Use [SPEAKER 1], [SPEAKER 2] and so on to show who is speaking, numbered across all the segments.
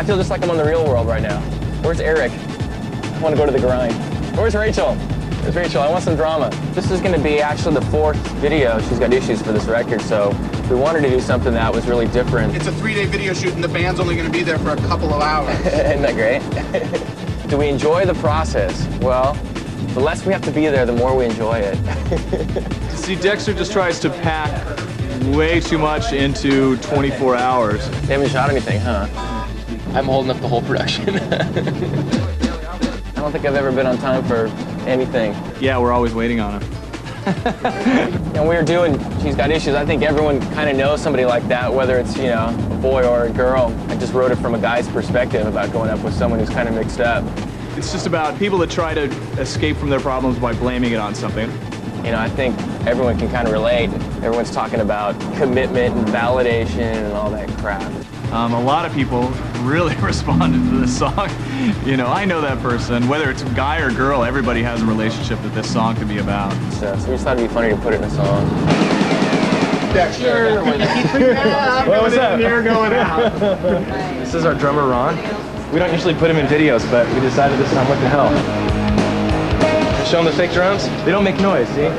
[SPEAKER 1] I feel just like I'm on the real world right now. Where's Eric? I want to go to the grind. Where's Rachel? Where's Rachel? I want some drama. This is going to be actually the 4th video She's Got Issues for this record, so we wanted to do something that was really different.
[SPEAKER 2] It's a 3-day video shoot and the band's only going to be there for a couple of hours.
[SPEAKER 1] Isn't that great? Do we enjoy the process? Well, the less we have to be there, the more we enjoy it.
[SPEAKER 3] See, Dexter just tries to pack way too much into 24 hours.
[SPEAKER 1] They haven't shot anything, huh?
[SPEAKER 4] I'm holding up the whole production.
[SPEAKER 1] I don't think I've ever been on time for anything.
[SPEAKER 3] Yeah, we're always waiting on him.
[SPEAKER 1] And we were doing She's Got Issues. I think everyone kind of knows somebody like that, whether it's, you know, a boy or a girl. I just wrote it from a guy's perspective about going up with someone who's kind of mixed up.
[SPEAKER 3] It's just about people that try to escape from their problems by blaming it on something.
[SPEAKER 1] You know, I think everyone can kind of relate. Everyone's talking about commitment and validation and all that crap.
[SPEAKER 3] A lot of people really responded to this song. You know, I know that person. Whether it's a guy or girl, everybody has a relationship that this song could be about.
[SPEAKER 1] So we just thought it'd be funny to put it in a song.
[SPEAKER 2] Dexter.
[SPEAKER 3] What's up?
[SPEAKER 2] Here going out.
[SPEAKER 5] This is our drummer, Ron. We don't usually put him in videos, but we decided this time, what the hell. Show them the fake drums. They don't make noise, see?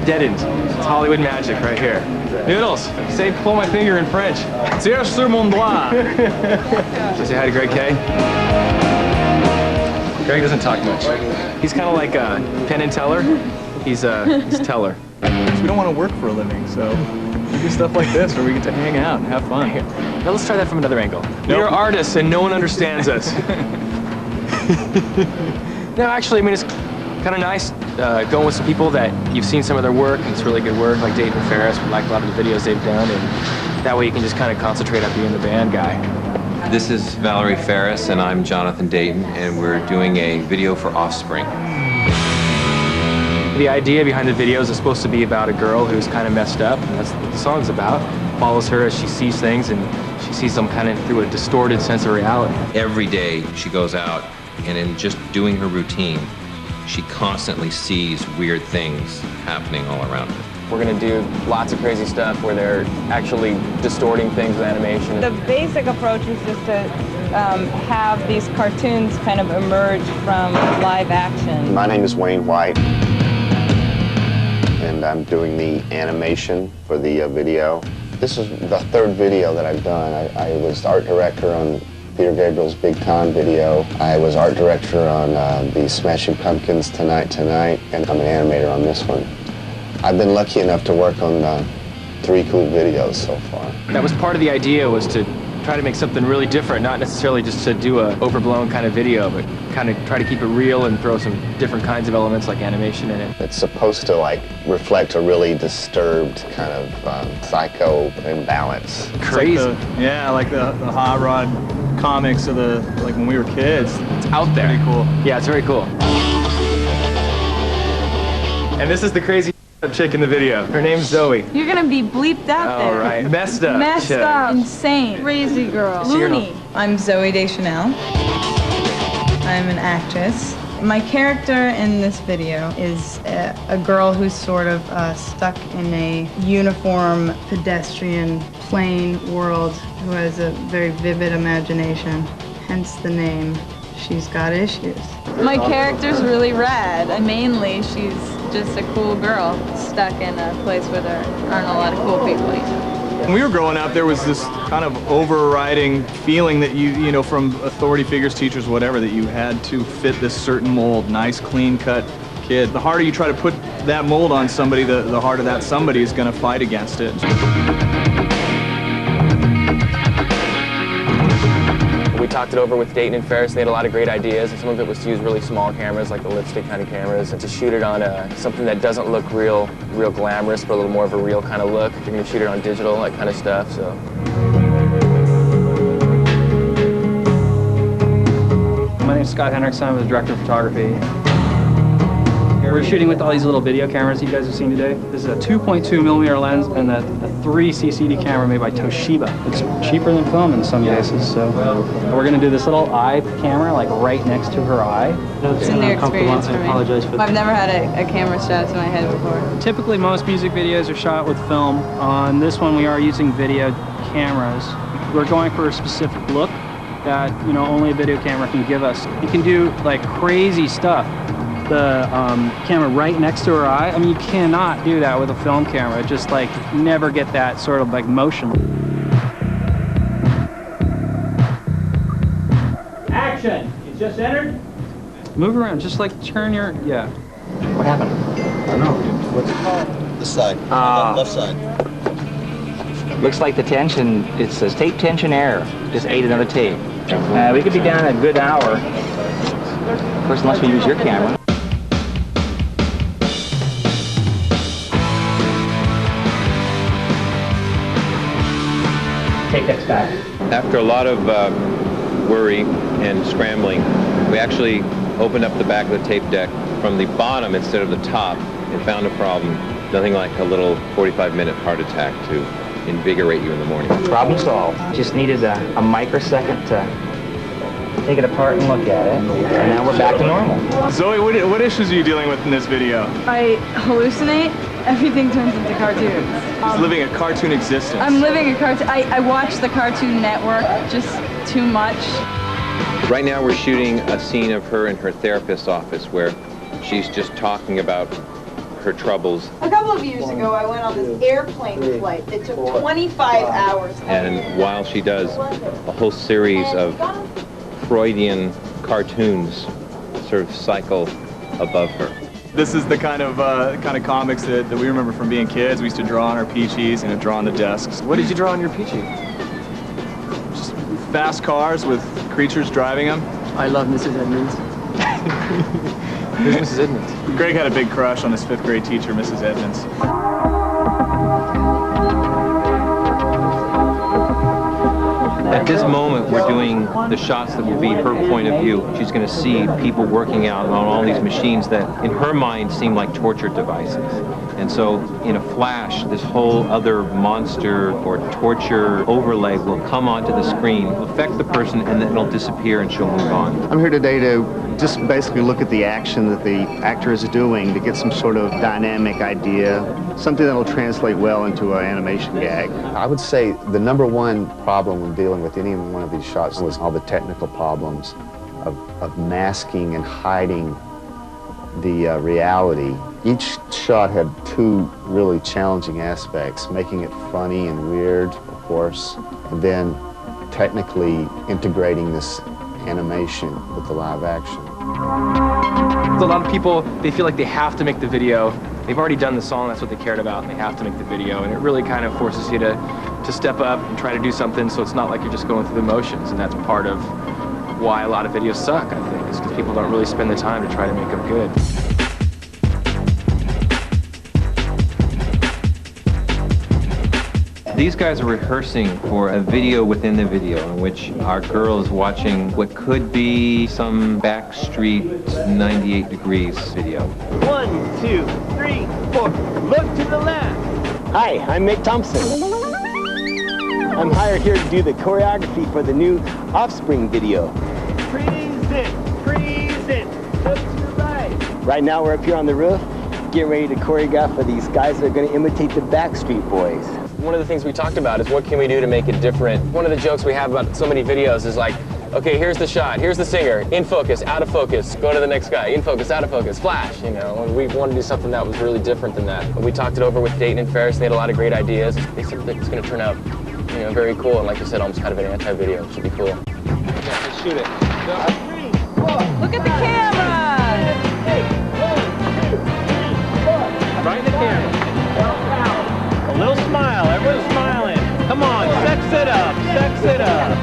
[SPEAKER 5] Deadened. It's Hollywood magic right here. Noodles, say pull my finger in French. Tire sur mon doigt. Say hi to Greg K. Greg doesn't talk much. He's kind of like Penn and Teller. He's Teller.
[SPEAKER 3] We don't want to work for a living, so we do stuff like this where we get to hang out and have fun.
[SPEAKER 5] Now let's try that from another angle.
[SPEAKER 3] Nope.
[SPEAKER 5] We're artists and no one understands us. No, actually, I mean, it's kind of nice going with some people that you've seen some of their work, and it's really good work, like Dayton and Ferris. We like a lot of the videos they've done, and that way you can just kind of concentrate on being the band guy.
[SPEAKER 6] This is Valerie Ferris, and I'm Jonathan Dayton, and we're doing a video for Offspring.
[SPEAKER 5] The idea behind the videos is supposed to be about a girl who's kind of messed up, and that's what the song's about. Follows her as she sees things, and she sees them kind of through a distorted sense of reality.
[SPEAKER 6] Every day she goes out, and in just doing her routine, she constantly sees weird things happening all around her.
[SPEAKER 1] We're going to do lots of crazy stuff where they're actually distorting things with animation.
[SPEAKER 7] The basic approach is just to have these cartoons kind of emerge from live action.
[SPEAKER 8] My name is Wayne White, and I'm doing the animation for the video. This is the 3rd video that I've done. I was art director on Peter Gabriel's Big Time video. I was art director on the Smashing Pumpkins' Tonight Tonight, and I'm an animator on this one. I've been lucky enough to work on 3 cool videos so far.
[SPEAKER 5] That was part of the idea, was to try to make something really different, not necessarily just to do a overblown kind of video, but kind of try to keep it real and throw some different kinds of elements like animation in it.
[SPEAKER 8] It's supposed to like reflect a really disturbed kind of psycho imbalance.
[SPEAKER 5] Crazy.
[SPEAKER 3] Like the Hot Rod comics of like when we were kids.
[SPEAKER 5] It's out there.
[SPEAKER 3] Pretty cool.
[SPEAKER 5] Yeah, it's very cool. And this is the crazy chick in the video. Her name's Zoe.
[SPEAKER 7] You're gonna be bleeped out there.
[SPEAKER 5] All right. Messed up.
[SPEAKER 7] Messed
[SPEAKER 5] chick.
[SPEAKER 7] up. Insane. Crazy girl. Loony.
[SPEAKER 9] I'm Zoe Deschanel. I'm an actress. My character in this video is a girl who's sort of stuck in a uniform, pedestrian, plain world, who has a very vivid imagination, hence the name She's Got Issues.
[SPEAKER 7] My character's really rad. Mainly, she's just a cool girl stuck in a place where there aren't a lot of cool people.
[SPEAKER 3] When we were growing up, there was this kind of overriding feeling that you know, from authority figures, teachers, whatever, that you had to fit this certain mold, nice, clean-cut kid. The harder you try to put that mold on somebody, the harder that somebody is going to fight against it.
[SPEAKER 1] We talked it over with Dayton and Ferris. They had a lot of great ideas, and some of it was to use really small cameras, like the lipstick kind of cameras, and to shoot it on something that doesn't look real glamorous, but a little more of a real kind of look. You're going to shoot it on digital, that kind of stuff. So.
[SPEAKER 10] My name's Scott Hendrickson. I'm the director of photography. We're shooting with all these little video cameras you guys have seen today. This is a 2.2mm lens and a 3 CCD camera made by Toshiba. It's cheaper than film in some cases, so we're going to do this little eye camera like right next to her eye.
[SPEAKER 7] It's a new experience for me.
[SPEAKER 10] I apologize for that.
[SPEAKER 7] I've never had a camera shot to my head before.
[SPEAKER 10] Typically most music videos are shot with film. On this one we are using video cameras. We're going for a specific look that, you know, only a video camera can give us. You can do like crazy stuff. The camera right next to her eye, I mean, you cannot do that with a film camera. Just like never get that sort of like motion.
[SPEAKER 11] Action! You just entered?
[SPEAKER 10] Move around, just like turn your, yeah.
[SPEAKER 11] What happened?
[SPEAKER 12] I don't know. What's it called? This side. Left side.
[SPEAKER 11] Looks like the tension, it says tape tension error. Just ate another tape. We could be down a good hour. Of course, unless we use your camera. Take that back.
[SPEAKER 6] After a lot of worry and scrambling, we actually opened up the back of the tape deck from the bottom instead of the top and found a problem. Nothing like a little 45-minute heart attack to invigorate you in the morning.
[SPEAKER 11] Problem solved. Just needed a microsecond to take it apart and look at it. And now we're back to normal.
[SPEAKER 3] Zoe, what issues are you dealing with in this video?
[SPEAKER 9] I hallucinate. Everything turns into cartoons.
[SPEAKER 3] He's living a cartoon existence.
[SPEAKER 9] I'm living a cartoon. I watch the Cartoon Network just too much.
[SPEAKER 6] Right now we're shooting a scene of her in her therapist's office where she's just talking about her troubles.
[SPEAKER 9] A couple of years ago, I went on this airplane flight that took 25 hours.
[SPEAKER 6] And while she does a whole series of Freudian cartoons sort of cycle above her.
[SPEAKER 3] This is the kind of comics that we remember from being kids. We used to draw on our peaches and draw on the desks.
[SPEAKER 5] What did you draw on your peachy?
[SPEAKER 3] Just fast cars with creatures driving them.
[SPEAKER 5] I love Mrs. Edmonds. Who's Mrs. Edmonds?
[SPEAKER 3] Greg had a big crush on his 5th grade teacher, Mrs. Edmonds.
[SPEAKER 6] At this moment, we're doing the shots that will be her point of view. She's going to see people working out on all these machines that, in her mind, seem like torture devices. And so, in a flash, this whole other monster or torture overlay will come onto the screen, affect the person, and then it'll disappear and she'll move on.
[SPEAKER 8] I'm here today to just basically look at the action that the actor is doing to get some sort of dynamic idea, something that'll translate well into an animation gag. I would say the #1 problem when dealing with any one of these shots was all the technical problems of masking and hiding the reality. Each shot had 2 really challenging aspects, making it funny and weird, of course, and then technically integrating this animation with the live action.
[SPEAKER 5] A lot of people, they feel like they have to make the video. They've already done the song, that's what they cared about, and they have to make the video. And it really kind of forces you to step up and try to do something so it's not like you're just going through the motions. And that's part of why a lot of videos suck, I think, is because people don't really spend the time to try to make them good.
[SPEAKER 6] These guys are rehearsing for a video within the video in which our girl is watching what could be some Backstreet 98 Degrees video.
[SPEAKER 11] 1, 2, 3, 4. Look to the left. Hi, I'm Mick Thompson. I'm hired here to do the choreography for the new Offspring video. Freeze it, look to the right. Right now we're up here on the roof, getting ready to choreograph for these guys that are going to imitate the Backstreet Boys.
[SPEAKER 1] One of the things we talked about is what can we do to make it different. One of the jokes we have about so many videos is like, okay, here's the shot, here's the singer, in focus, out of focus, go to the next guy, in focus, out of focus, flash, you know. And we wanted to do something that was really different than that. We talked it over with Dayton and Ferris, and they had a lot of great ideas. They said that it's going to turn out, you know, very cool, and like you said, almost kind of an anti-video. It should be cool.
[SPEAKER 6] Yeah, let's shoot it. Go.
[SPEAKER 11] 3, 4.
[SPEAKER 7] Look at the camera!
[SPEAKER 11] Right in the camera. A little smile, everyone's smiling. Come on, sex it up, sex it up.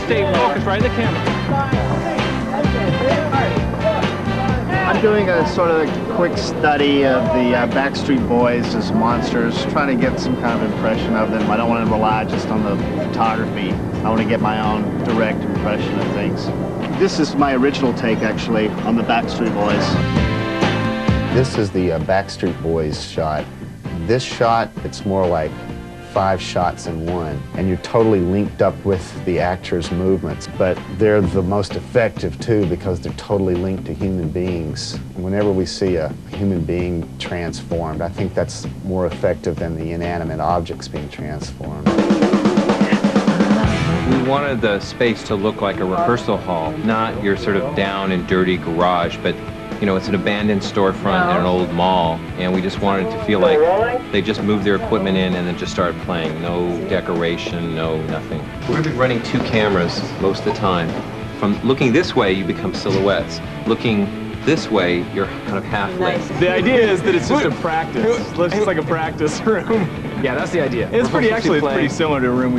[SPEAKER 10] Stay focused right in the camera.
[SPEAKER 12] I'm doing a sort of a quick study of the Backstreet Boys as monsters, trying to get some kind of impression of them. I don't want to rely just on the photography. I want to get my own direct impression of things. This is my original take, actually, on the Backstreet Boys.
[SPEAKER 8] This is the Backstreet Boys shot. This shot, it's more like 5 shots in one, and you're totally linked up with the actors' movements, but they're the most effective too because they're totally linked to human beings. Whenever we see a human being transformed, I think that's more effective than the inanimate objects being transformed.
[SPEAKER 6] wanted the space to look like a rehearsal hall, not your sort of down and dirty garage, but you know, it's an abandoned storefront in an old mall, and we just wanted to feel like they just moved their equipment in and then just started playing. No decoration, no nothing. We're going to be running 2 cameras most of the time. From looking this way, you become silhouettes. Looking this way, you're kind of half lit.
[SPEAKER 3] The idea is that it's just a practice. It's just like a practice room.
[SPEAKER 5] Yeah, that's the idea.
[SPEAKER 3] It's pretty, actually, it's pretty similar to a room we